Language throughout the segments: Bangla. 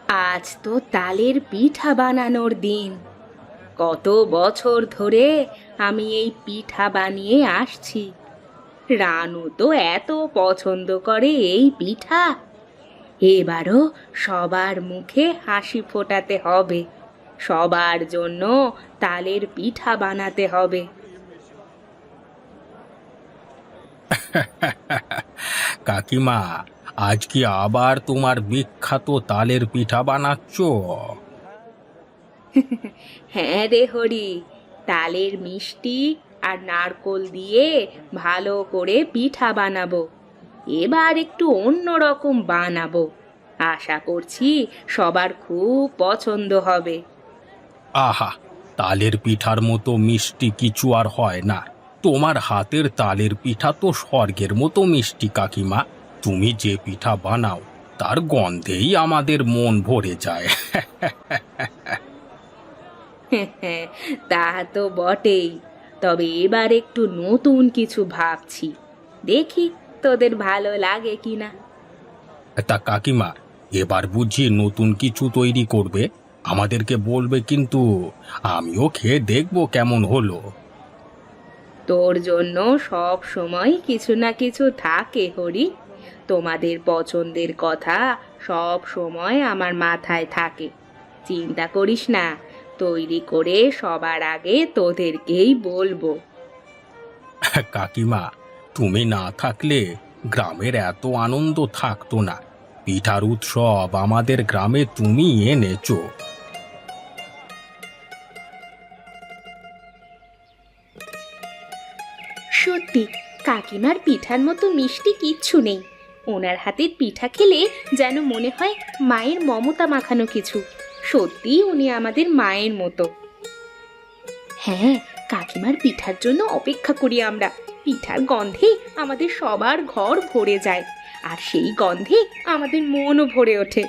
আজ তো তালের পিঠা বানানোর দিন। কত বছর ধরে আমি এই পিঠা বানিয়ে আসছি। রানু তো এত পছন্দ করে এই পিঠা। এবারও সবার মুখে হাসি ফোটাতে হবে। সবার জন্য তালের পিঠা বানাতে হবে। কাকিমা, আজ কি আবার তোমার বিখ্যাত তালের পিঠা বানাচ্ছ? হ্যাঁ রে হরি, তালের মিষ্টি আর নারকোল দিয়ে ভালো করে পিঠা বানাবো। এবার একটু অন্য রকম বানাবো। আশা করছি সবার খুব পছন্দ হবে। আহা, তালের পিঠার মতো মিষ্টি কিছু আর হয় না। তোমার হাতের তালের পিঠা তো স্বর্গের মতো মিষ্টি কাকিমা। তুমি যে পিঠা বানাও তার গন্ধেই আমাদের মন ভরে যায়। তা তো বটেই। তবে এবার একটু নতুন কিছু ভাবছি, দেখি তোদের ভালো লাগে কিনা। তা কাকিমা, এবার বুঝি নতুন কিছু তৈরি করবে? আমাদেরকে বলবে কিন্তু। আমিও খেয়ে দেখবো কেমন হলো। তোর জন্য সব সময় কিছু না কিছু থাকে হরি। তোমাদের পছন্দের কথা সব সময় আমার মাথায় থাকে। চিন্তা করিস না, তৈরি করে সবার আগে তোদেরকেই বলবো। কাকিমা, তুমি না থাকলে গ্রামের এত আনন্দ থাকতো না। পিঠার উৎসব আমাদের গ্রামে তুমি এনেছো। সত্যি, কাকিমার পিঠার মতো মিষ্টি কিচ্ছু নেই। ওনার হাতের পিঠা খেলে যেন মনে হয় মায়ের মমতা মাখানো কিছু। সত্যি উনি আমাদের মায়ের মতো। হ্যাঁ, কাকিমার পিঠার জন্য অপেক্ষা করি আমরা। পিঠার গন্ধে আমাদের সবার ঘর ভরে যায়, আর সেই গন্ধে আমাদের মনও ভরে ওঠে।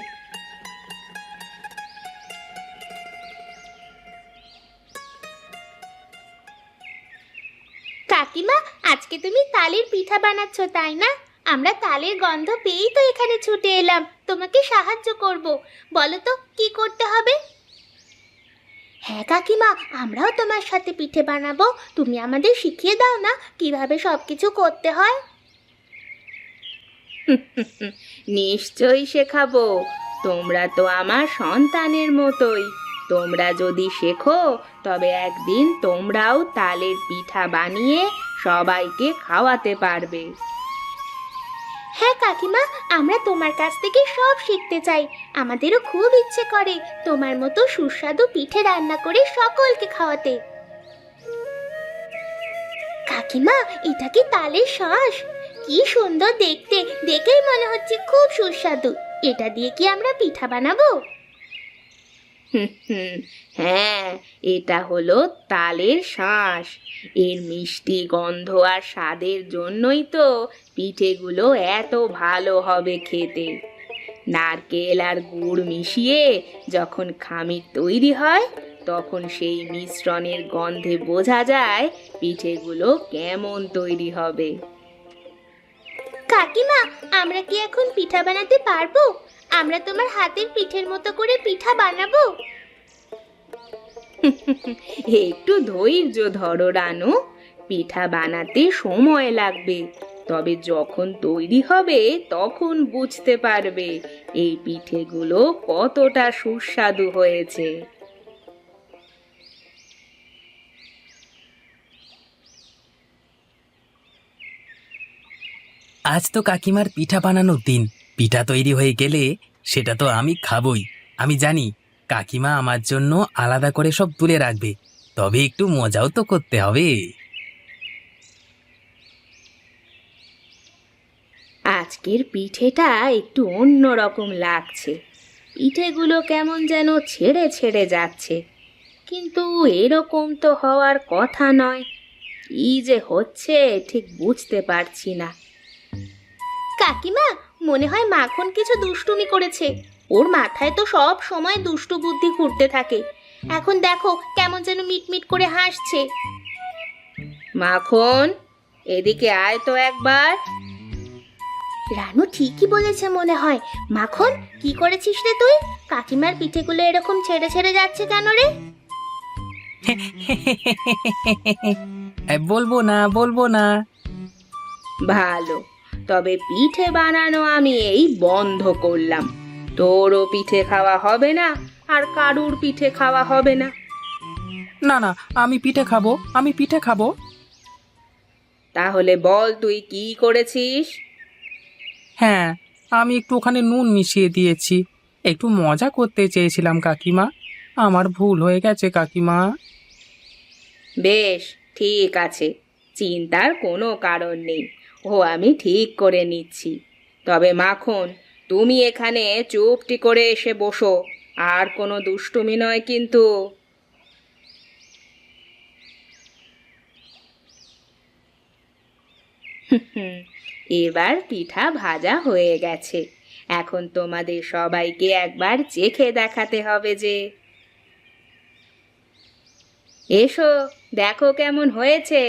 কাকিমা, আজকে তুমি তালের পিঠা বানাচ্ছ তাই না? আমরা তালের গন্ধ পেয়েই তো এখানে ছুটে এলাম তোমাকে সাহায্য করব। বলো তো কি করতে হবে? হ্যাঁ কাকিমা, আমরাও তোমার সাথে পিঠে বানাবো। তুমি আমাদের শিখিয়ে দাও না কিভাবে সবকিছু করতে হয়। নিশ্চয়ই শেখাবো। তোমরা তো আমার সন্তানের মতোই। তোমরা যদি শেখো তবে একদিন তোমরাও তালের পিঠা বানিয়ে সবাইকে খাওয়াতে পারবে। হ্যাঁ কাকিমা, আমরা তোমার কাছ থেকে সব শিখতে চাই। আমাদেরও খুব ইচ্ছে করে তোমার মতো সুস্বাদু পিঠে রান্না করে সকলকে খাওয়াতে। কাকিমা, এটা কি তালের শাঁস? কি সুন্দর দেখতে, দেখেই মনে হচ্ছে খুব সুস্বাদু। এটা দিয়ে কি আমরা পিঠা বানাবো? হ্যাঁ, এটা হলো তালের শাঁস। এর মিষ্টি গন্ধ আর স্বাদের জন্যই তো পিঠেগুলো এত ভালো হবে খেতে। নারকেল আর গুড় মিশিয়ে যখন খামির তৈরি হয়, তখন সেই মিশ্রণের গন্ধে বোঝা যায় পিঠেগুলো কেমন তৈরি হবে। কাকিমা, আমরা কি এখন পিঠা বানাতে পারবো? আমরা তোমার হাতের পিঠের মতো করে পিঠা বানাবো। একটু ধৈর্য ধরো রানু। পিঠা বানাতে সময় লাগবে, তবে যখন তৈরি হবে তখন বুঝতে পারবে এই পিঠেগুলো কতটা সুস্বাদু হয়েছে। আজ তো কাকিমার পিঠা বানানোর দিন। পিঠা তৈরি হয়ে গেলে সেটা তো আমি খাবই। আমি জানি কাকিমা আমার জন্য আলাদা করে সব তুলে রাখবে। তবে একটু মজাও তো করতে হবে। আজকের পিঠেটা একটু অন্য রকম লাগছে। পিঠেগুলো কেমন যেন ছেড়ে ছেড়ে যাচ্ছে, কিন্তু এরকম তো হওয়ার কথা নয়। কি যে হচ্ছে ঠিক বুঝতে পারছি না। কাকিমা, মনে হয় মাখন কিছু দুষ্টুমি করেছে। ওর মাথায় তো সব সময় দুষ্টু বুদ্ধি ঘুরতে থাকে। এখন দেখো কেমন যেন মিটমিট করে হাসছে। মাখন, এদিকে আয় তো একবার। রানু ঠিকই বলেছে মনে হয়। মাখন, কি করেছিস রে তুই? কাকিমার পিঠেগুলো এরকম ছেড়ে ছেড়ে যাচ্ছে কেন রে? বলবো না। ভালো, তবে পিঠে বানানো আমি এই বন্ধ করলাম। তোরও পিঠে খাওয়া হবে না, আর কারুর পিঠে খাওয়া হবে না। না না, আমি পিঠে খাবো। তাহলে বল তুই কি করেছিস? হ্যাঁ, আমি একটু ওখানে নুন মিশিয়ে দিয়েছি। একটু মজা করতে চেয়েছিলাম কাকিমা। আমার ভুল হয়ে গেছে কাকিমা। বেশ, ঠিক আছে, চিন্তার কোনো কারণ নেই, ও আমি ঠিক করে নিচ্ছি। তবে মাখন, তুমি এখানে চুপটি করে এসে বসো, আর কোনো দুষ্টুমি নয় কিন্তু। এবার পিঠা ভাজা হয়ে গেছে। এখন তোমাদের সবাইকে একবার চেখে দেখাতে হবে যে। এসো, দেখো কেমন হয়েছে।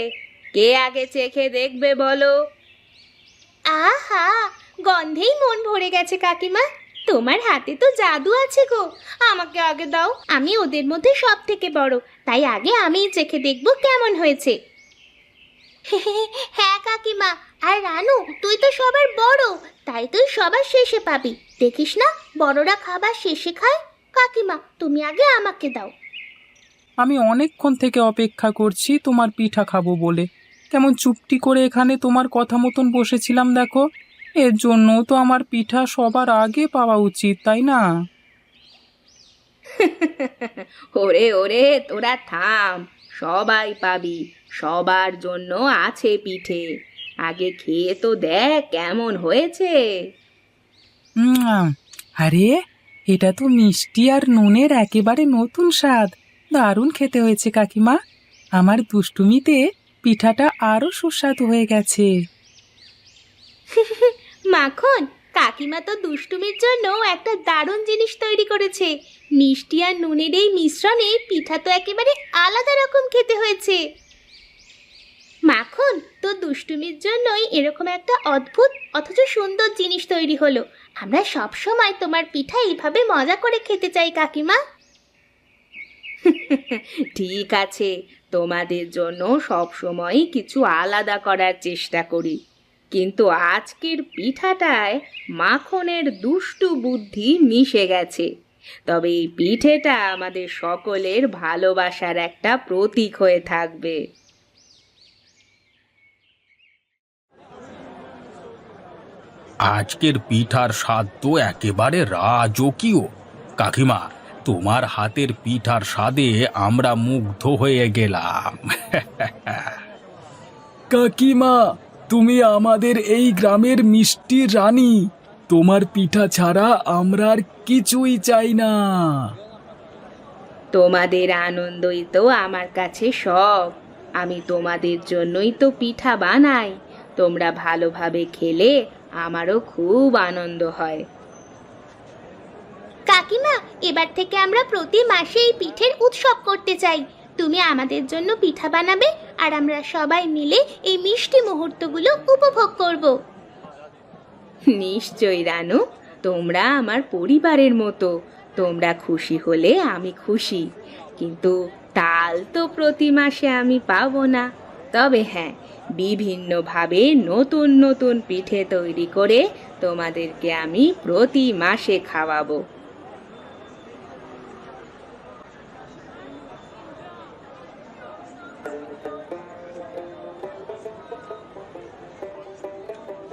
কে আগে চেখে দেখবে বলো? আহা, গন্ধেই মন ভরে গেছে কাকিমা। তোমার হাতে তো জাদু আছে গো। আমাকে আগে দাও, আমি ওদের মধ্যে সব থেকে বড়, তাই আগে আমিই চেখে দেখব কেমন হয়েছে। হ্যাঁ কাকিমা, আর রানু তুই তো সবার বড়, তাই তুই সবার শেষে পাবি। দেখিস না, বড়রা খাবার শেষে খায়। কাকিমা, তুমি আগে আমাকে দাও। আমি অনেকক্ষণ থেকে অপেক্ষা করছি তোমার পিঠা খাবো বলে। কেমন চুপটি করে এখানে তোমার কথা মতন বসেছিলাম দেখো। এর জন্য তো আমার পিঠা সবার আগে পাওয়া উচিত, তাই না? ওরে ওরে, তোরা থাম, সবাই পাবি, সবার জন্য আছে পিঠে। আগে খেয়ে তো দেখ কেমন হয়েছে। উম, আরে, এটা তো মিষ্টি আর নুনের একেবারে নতুন স্বাদ। দারুণ খেতে হয়েছে কাকিমা। আমার দুষ্টুমিতে পিঠাটা আরো সুস্বাদু হয়ে গেছে। মাখন, কাকিমা তো দুষ্টুমির জন্য একটা দারুণ জিনিস তৈরি করেছে। মিষ্টি আর নুনের এই মিশ্রণে পিঠা তো একেবারে আলাদা রকম খেতে হয়েছে। মাখন, তো দুষ্টুমির জন্যই এরকম একটা অদ্ভুত অথচ সুন্দর জিনিস তৈরি হলো। আমরা সব সময় তোমার পিঠা এইভাবে মজা করে খেতে চাই কাকিমা। ঠিক আছে, তোমাদের জন্য সব সময় কিছু আলাদা করার চেষ্টা করি, কিন্তু আজকের পিঠাটায় মাখনের দুষ্টু বুদ্ধি মিশে গেছে। তবে এই পিঠেটা আমাদের সকলের ভালোবাসার একটা প্রতীক হয়ে থাকবে। আজকের পিঠার স্বাদ তো একেবারে রাজকীয়। কাকিমা, তোমার হাতের পিঠার স্বাদে আমরা মুগ্ধ হয়ে গেলাম। কাকিমা, তুমি আমাদের এই গ্রামের মিষ্টি রানী। তোমার পিঠা ছাড়া আমরা আর কিছুই চাই না। তোমাদের আনন্দই তো আমার কাছে সব। আমি তোমাদের জন্যই তো পিঠা বানাই। তোমরা ভালোভাবে খেলে আমারও খুব আনন্দ হয়। কাকিমা, এবার থেকে আমরা প্রতি মাসে এই পিঠের উৎসব করতে চাই। তুমি আমাদের জন্য পিঠা বানাবে, আর আমরা সবাই মিলে এই মিষ্টি মুহূর্তগুলো উপভোগ করব। নিশ্চয়ই রানু, তোমরা আমার পরিবারের মতো। তোমরা খুশি হলে আমি খুশি, কিন্তু তাল তো প্রতি মাসে আমি পাবো না। তবে হ্যাঁ, বিভিন্নভাবে নতুন নতুন পিঠে তৈরি করে তোমাদেরকে আমি প্রতি মাসে খাওয়াবো।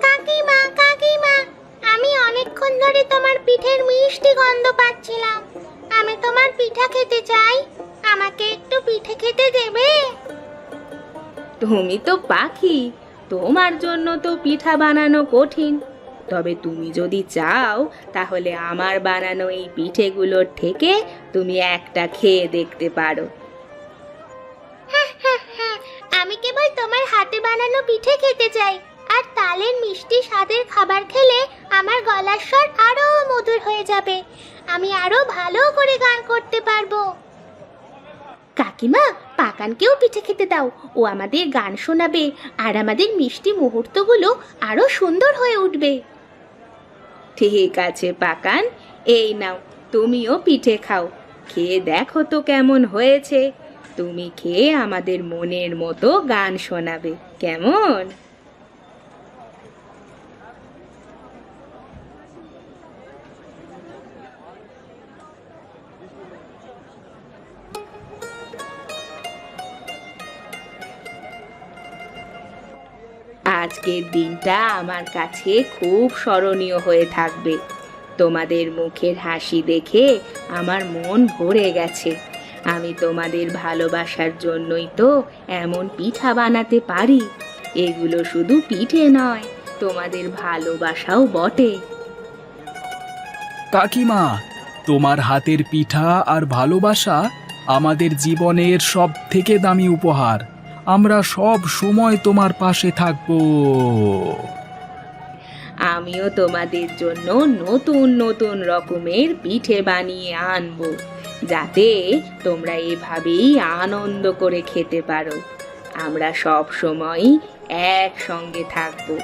কাকিমা, কাকিমা, আমি অনেকক্ষণ ধরে তোমার পিঠের মিষ্টি গন্ধ পাচ্ছিলাম। আমি তোমার পিঠা খেতে চাই। আমাকে একটু পিঠে খেতে দেবে? তুমি তো পাখি, তোমার জন্য তো পিঠা বানানো কঠিন। তবে তুমি যদি চাও, তাহলে আমার বানানো এই পিঠেগুলোর থেকে তুমি একটা খেয়ে দেখতে পারো। আমি কেবল তোমার হাতে বানানো পিঠে খেতে চাই। আর তালের মিষ্টি স্বাদের খাবার খেলে আমার গলার স্বর আরো মধুর হয়ে যাবে। আমি আরো ভালো করে গান করতে পারবো। কাকিমা, পাকানকেও পিঠে খেতে দাও। ও আমাদের গান শোনাবে, আর আমাদের মিষ্টি মুহূর্তগুলো আরো সুন্দর হয়ে উঠবে। ঠিক আছে পাকান, এই নাও, তুমিও পিঠে খাও। খেয়ে দেখো তো কেমন হয়েছে। তুমি খেয়ে আমাদের মনের মতো গান শোনাবে, কেমন? আজকের দিনটা আমার কাছে খুব স্মরণীয় হয়ে থাকবে। তোমাদের মুখের হাসি দেখে আমার মন ভরে গেছে। আমি তোমাদের ভালোবাসার জন্যই তো এমন পিঠা বানাতে পারি। এগুলো শুধু পিঠে নয়, তোমাদের ভালোবাসাও বটে। কাকিমা, তোমার হাতের পিঠা আর ভালোবাসা আমাদের জীবনের সব থেকে দামি উপহার। আমরা সব সময় তোমার পাশে থাকবো। আমিও তোমাদের জন্য নতুন নতুন রকমের পিঠে বানিয়ে আনবো, যাতে তোমরা এভাবেই আনন্দ করে খেতে পারো। আমরা সব সময় একসঙ্গে থাকবো,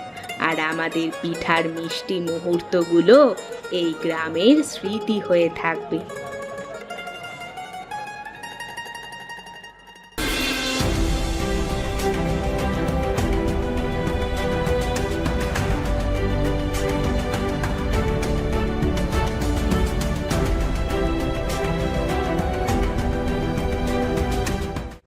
আর আমাদের পিঠার মিষ্টি মুহূর্তগুলো এই গ্রামের স্মৃতি হয়ে থাকবে।